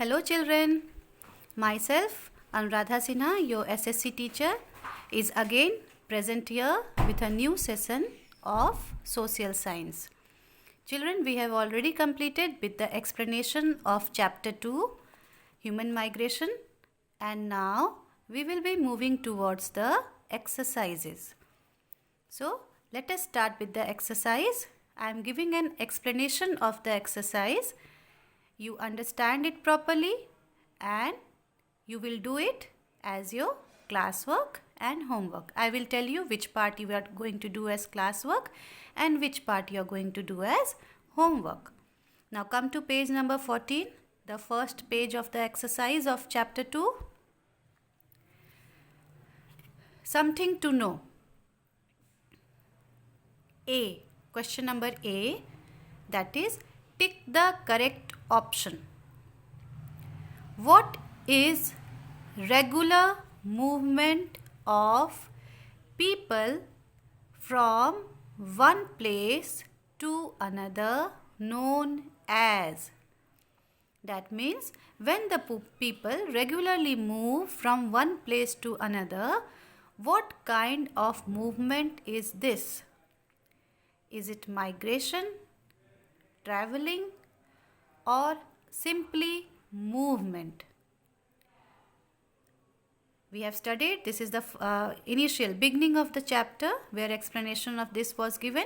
Hello children, myself Anuradha Sinha, your SSC teacher, is again present here with a new session of social science. Children, we have already completed with the explanation of chapter 2, human migration, and now we will be moving towards the exercises. So let us start with the exercise. I am giving an explanation of the exercise. You understand it properly and you will do it as your classwork and homework. I will tell you which part you are going to do as classwork and which part you are going to do as homework. Now come to page number 14, the first page of the exercise of chapter 2. Something to know. A. Question number A, that is, tick the correct option. What is regular movement of people from one place to another known as? That means when the people regularly move from one place to another, what kind of movement is this? Is it migration, traveling, or simply movement? We have studied, this is the initial beginning of the chapter where explanation of this was given.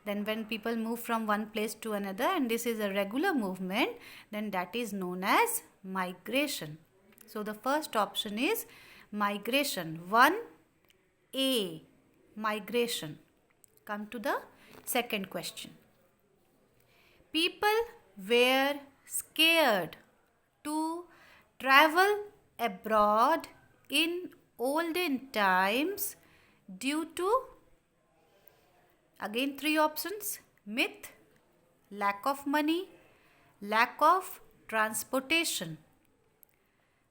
Then when people move from one place to another and this is a regular movement, then that is known as migration. So the first option is migration. 1A, migration. Come to the second question. People were scared to travel abroad in olden times due to, again 3 options, myth, lack of money, lack of transportation.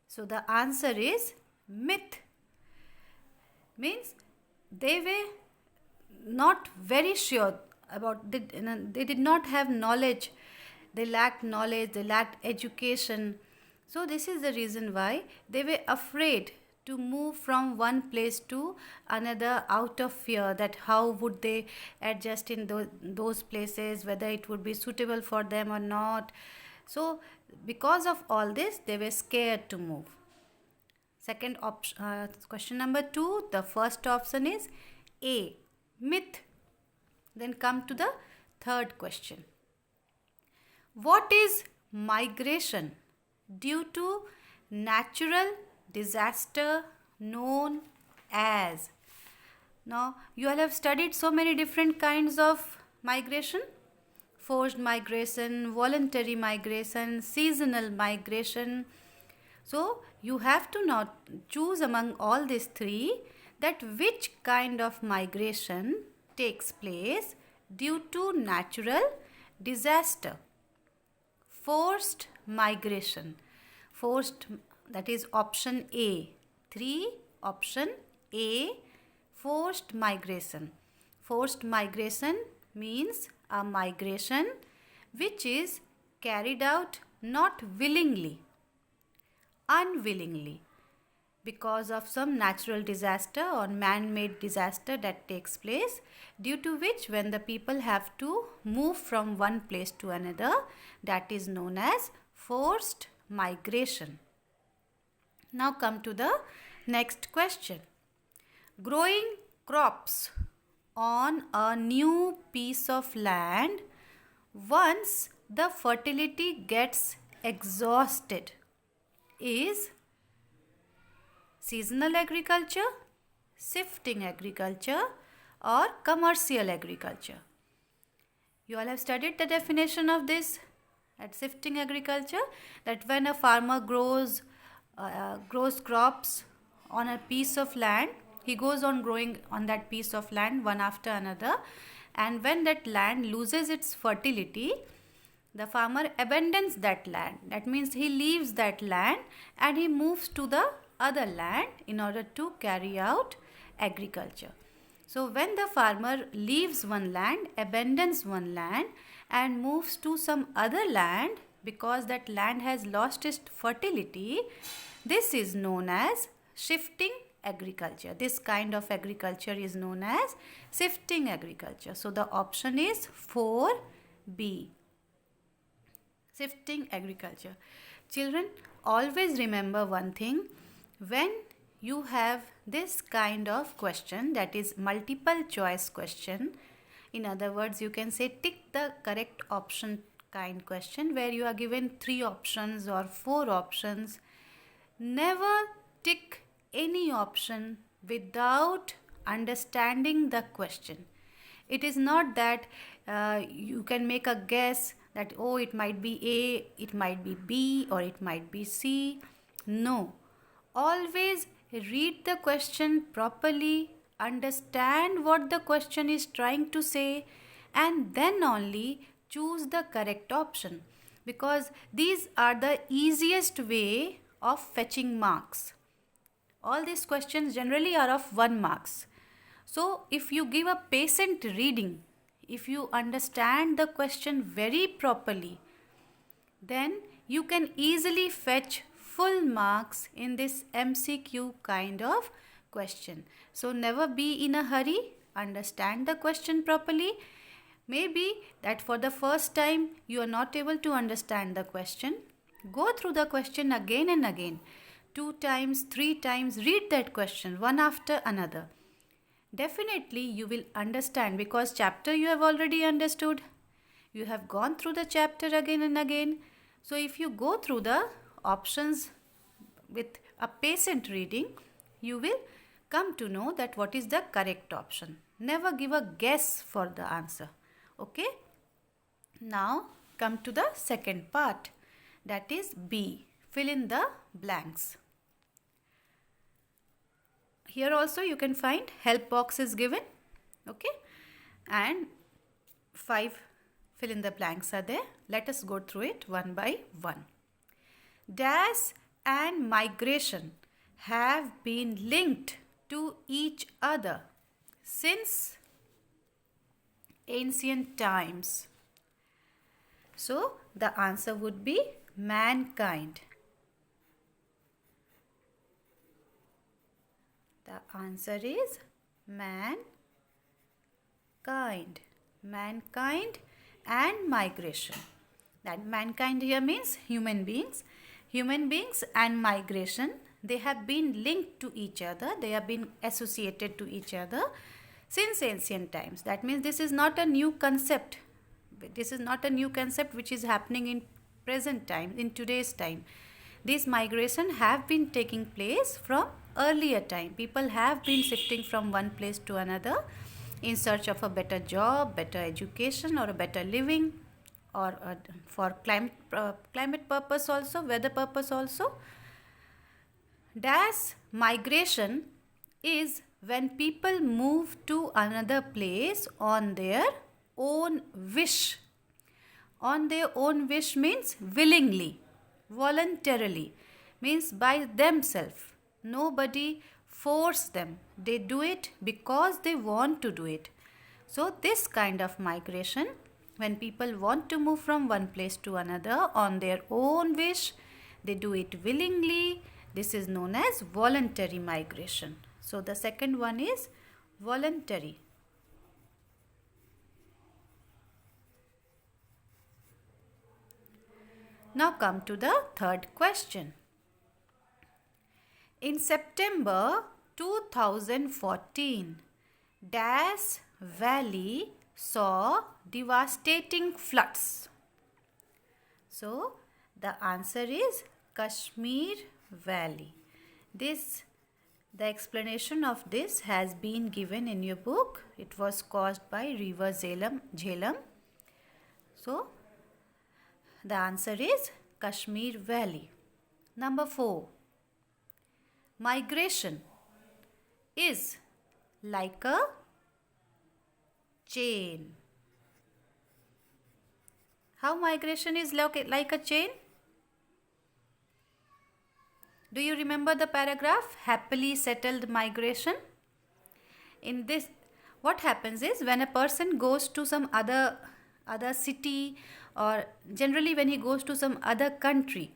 So the answer is myth. Means they were not very sure about, they did not have knowledge, they lacked knowledge, they lacked education. So this is the reason why they were afraid to move from one place to another out of fear that how would they adjust in those places, whether it would be suitable for them or not. So because of all this, they were scared to move. Second option, question number 2, the first option is A, myth. Then come to the third question. What is migration due to natural disaster known as? Now you all have studied so many different kinds of migration. Forced migration, voluntary migration, seasonal migration. So you have to now choose among all these 3 that which kind of migration takes place due to natural disaster. Forced migration. Forced, that is option A. 3, option A, forced migration. Forced migration means a migration which is carried out not willingly, unwillingly, because of some natural disaster or man-made disaster that takes place, due to which when the people have to move from one place to another, that is known as forced migration. Now come to the next question. Growing crops on a new piece of land once the fertility gets exhausted is seasonal agriculture, shifting agriculture, or commercial agriculture. You all have studied the definition of this at shifting agriculture, that when a farmer grows crops on a piece of land, he goes on growing on that piece of land one after another, and when that land loses its fertility, the farmer abandons that land. That means he leaves that land and he moves to the other land in order to carry out agriculture. So when the farmer leaves one land, abandons one land and moves to some other land because that land has lost its fertility, this is known as shifting agriculture. This kind of agriculture is known as shifting agriculture. So the option is 4B. Shifting agriculture. Children, always remember one thing. When you have this kind of question, that is multiple choice question, in other words, you can say tick the correct option kind question where you are given 3 options or 4 options. Never tick any option without understanding the question. It is not that you can make a guess that, oh, it might be A, it might be B, or it might be C. No. Always read the question properly, understand what the question is trying to say, and then only choose the correct option, because these are the easiest way of fetching marks. All these questions generally are of 1 marks. So if you give a patient reading, if you understand the question very properly, then you can easily fetch full marks in this MCQ kind of question. So never be in a hurry, understand the question properly. Maybe that for the first time you are not able to understand the question. Go through the question again and again. 2 times, 3 times, read that question one after another. Definitely you will understand, because chapter you have already understood. You have gone through the chapter again and again. So if you go through the options with a patient reading, you will come to know that what is the correct option. Never give a guess for the answer. Okay? Now come to the second part, that is B. Fill in the blanks. Here also you can find help box is given. Okay? And 5 fill in the blanks are there. Let us go through it one by one. Dash and migration have been linked to each other since ancient times. So the answer would be mankind. The answer is mankind. Mankind and migration. That mankind here means human beings. Human beings and migration, they have been linked to each other. They have been associated to each other since ancient times. That means this is not a new concept. This is not a new concept which is happening in present time, in today's time. These migration have been taking place from earlier time. People have been shifting from one place to another in search of a better job, better education, or a better living, or for climate purpose also, weather purpose also. Dash migration is when people move to another place on their own wish. On their own wish means willingly, voluntarily, means by themselves. Nobody force them. They do it because they want to do it. So this kind of migration, when people want to move from one place to another on their own wish, they do it willingly. This is known as voluntary migration. So the second one is voluntary. Now come to the third question. In September 2014, Dash Valley saw devastating floods. So the answer is Kashmir Valley. The explanation of this has been given in your book. It was caused by river Jhelum. So the answer is Kashmir Valley. Number 4. Migration is like a chain. How migration is like a chain? Do you remember the paragraph? Happily settled migration. In this, what happens is when a person goes to some other city or generally when he goes to some other country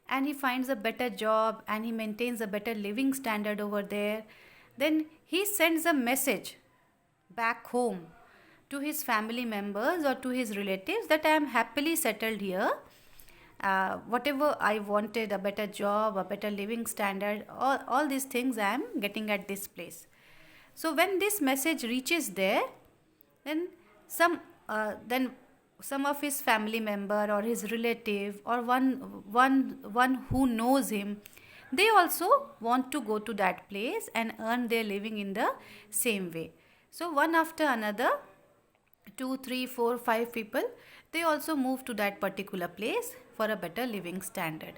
and he finds a better job and he maintains a better living standard over there, then he sends a message back home to his family members or to his relatives that I am happily settled here. Whatever I wanted, a better job, a better living standard, all these things I am getting at this place. So when this message reaches there, then some of his family member or his relative or one who knows him, they also want to go to that place and earn their living in the same way. So one after another, 2, 3, 4, 5 people, they also move to that particular place for a better living standard.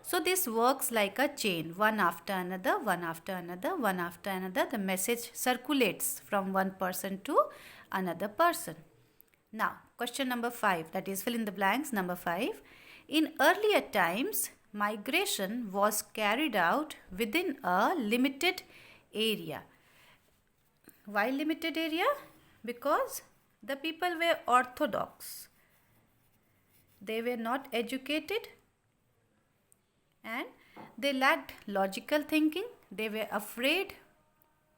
So this works like a chain, one after another, one after another, one after another. The message circulates from one person to another person. Now, question number 5, that is fill in the blanks, number 5. In earlier times, migration was carried out within a limited area. Why limited area? Because the people were orthodox. They were not educated and they lacked logical thinking. They were afraid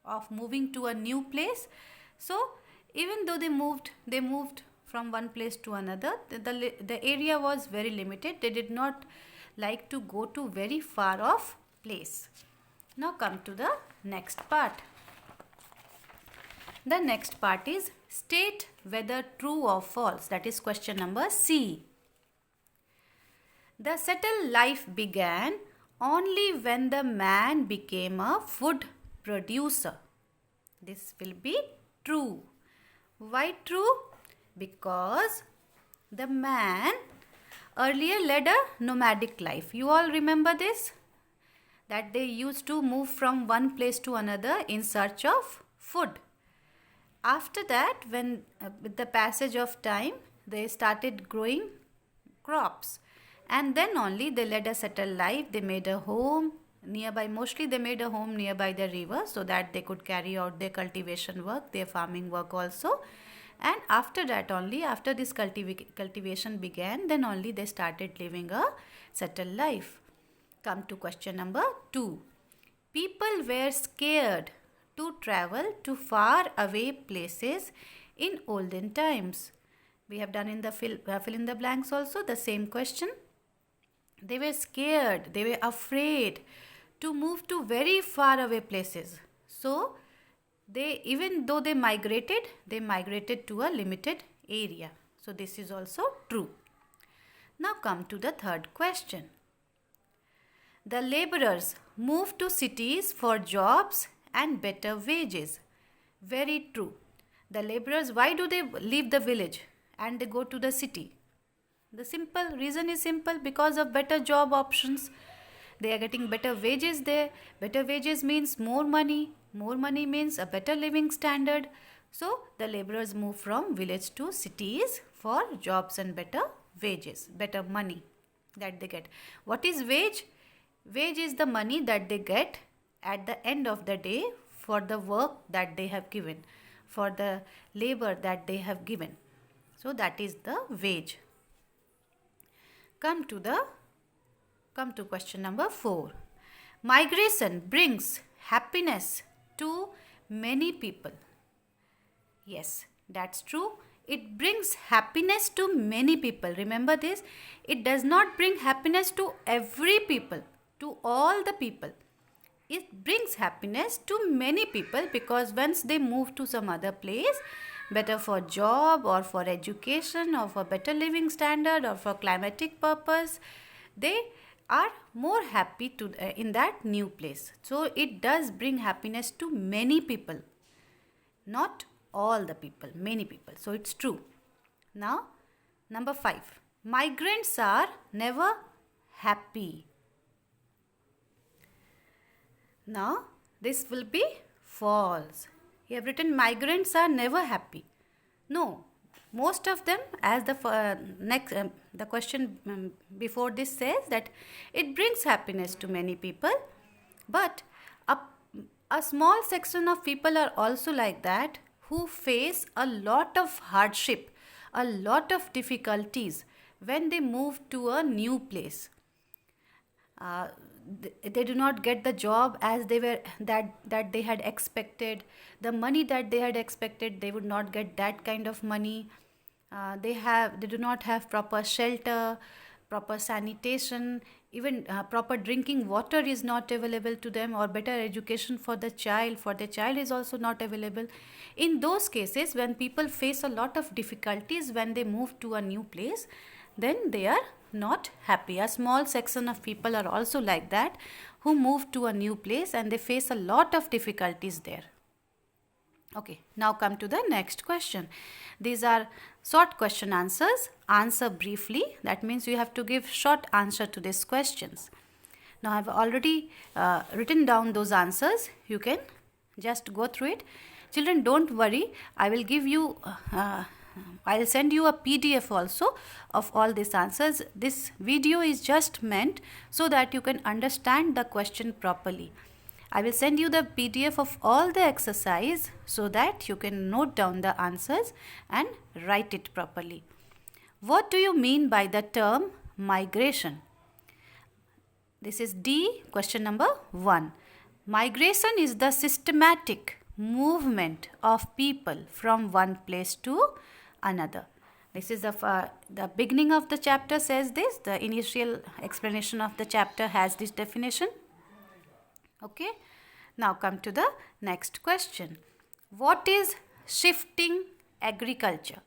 of moving to a new place. So even though they moved from one place to another, the area was very limited. They did not like to go to very far off place. Now come to the next part. The next part is state whether true or false. That is question number C. The settled life began only when the man became a food producer. This will be true. Why true? Because the man earlier led a nomadic life. You all remember this? That they used to move from one place to another in search of food. After that, when with the passage of time, they started growing crops. And then only they led a settled life. They made a home nearby. Mostly they made a home nearby the river so that they could carry out their cultivation work, their farming work also. And after that only, after this cultivation began, then only they started living a settled life. Come to question number 2. People were scared to travel to far away places in olden times. We have done in the fill in the blanks also the same question. They were scared, they were afraid to move to very far away places. So even though they migrated to a limited area. So this is also true. Now come to the third question. The laborers moved to cities for jobs and better wages. Very true. The laborers, why do they leave the village and they go to the city? The simple reason is simple, because of better job options. They are getting better wages there. Better wages means more money. More money means a better living standard. So the laborers move from village to cities for jobs and better wages, better money that they get. What is wage? Wage is the money that they get at the end of the day for the work that they have given, for the labor that they have given. So that is the wage. Come to question number 4. Migration brings happiness to many people. Yes, that's true. It brings happiness to many people. Remember this. It does not bring happiness to every people, to all the people. It brings happiness to many people because once they move to some other place, better for job or for education or for better living standard or for climatic purpose, they are more happy in that new place. So it does bring happiness to many people, not all the people, many people. So it's true. Now, number 5. Migrants are never happy. Now, this will be false. You have written migrants are never happy. No, most of them, as the question before this says that it brings happiness to many people, but a small section of people are also like that who face a lot of hardship, a lot of difficulties when they move to a new place. They do not get the job as they were that they had expected. The money that they had expected, they would not get that kind of money. They do not have proper shelter, proper sanitation, even proper drinking water is not available to them, or better education for the child is also not available. In those cases, when people face a lot of difficulties when they move to a new place, then they are not happy. A small section of people are also like that, who move to a new place and they face a lot of difficulties there. Okay, now come to the next question. These are short question answers. Answer briefly. That means you have to give short answer to these questions. Now I have already written down those answers. You can just go through it. Children, don't worry. I will give you I'll send you a PDF also of all these answers. This video is just meant so that you can understand the question properly. I will send you the PDF of all the exercise so that you can note down the answers and write it properly. What do you mean by the term migration? This is D, question number 1. Migration is the systematic movement of people from one place to another. This is the beginning of the chapter says this. The initial explanation of the chapter has this definition. Okay. Now come to the next question. What is shifting agriculture?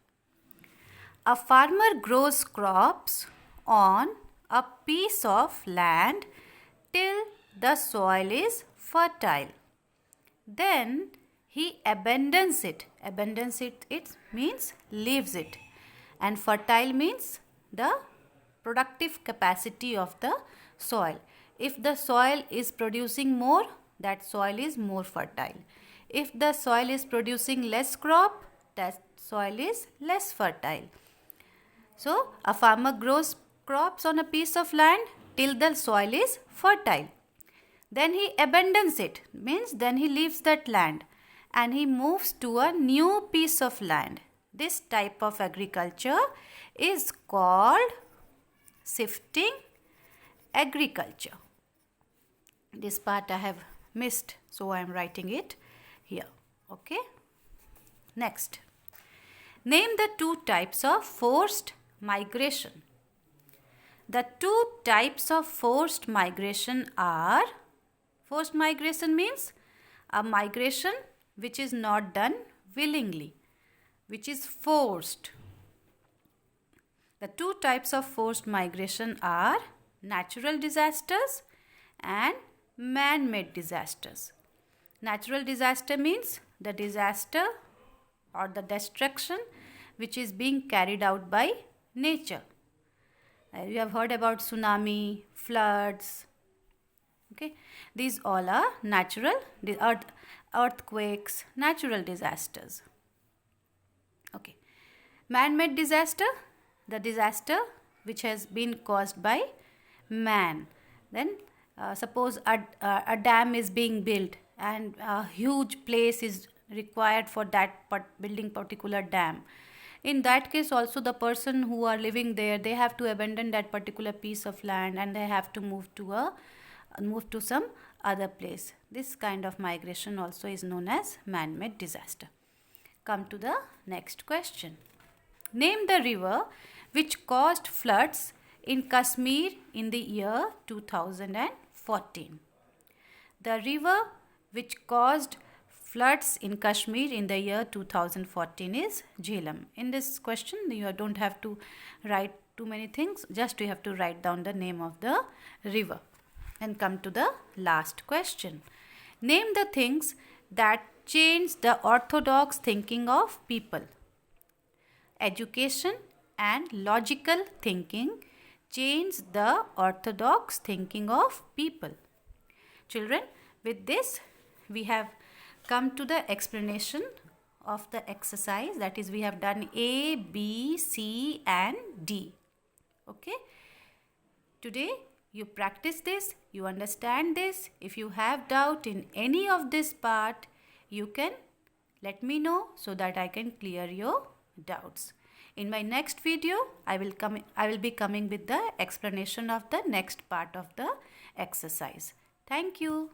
A farmer grows crops on a piece of land till the soil is fertile. Then he abandons it. Abandons it, it means leaves it. And fertile means the productive capacity of the soil. If the soil is producing more, that soil is more fertile. If the soil is producing less crop, that soil is less fertile. So, a farmer grows crops on a piece of land till the soil is fertile. Then he abandons it, means then he leaves that land and he moves to a new piece of land. This type of agriculture is called shifting agriculture. This part I have missed, so I am writing it here. Okay. Next. Name the two types of forced migration. The two types of forced migration are, forced migration means a migration which is not done willingly, which is forced. The two types of forced migration are natural disasters and man-made disasters. Natural disaster means the disaster or the destruction which is being carried out by nature. You have heard about tsunami, floods. Okay, these all are natural, earthquakes, natural disasters. Okay, man-made disaster, the disaster which has been caused by man. Then suppose a dam is being built and a huge place is required for that building particular dam. In that case also the person who are living there, they have to abandon that particular piece of land and they have to move to some other place. This kind of migration also is known as man-made disaster. Come to the next question. Name the river which caused floods in Kashmir in the year 2014. The river which caused floods in Kashmir in the year 2014 is Jhelum. In this question, you don't have to write too many things, just you have to write down the name of the river. And come to the last question. Name the things that changed the orthodox thinking of people. Education and logical thinking changed the orthodox thinking of people. Children, with this, we have come to the explanation of the exercise. That is, we have done A, B, C and D. Okay. Today, you practice this, you understand this. If you have doubt in any of this part, you can let me know so that I can clear your doubts. In my next video, I will be coming with the explanation of the next part of the exercise. Thank you.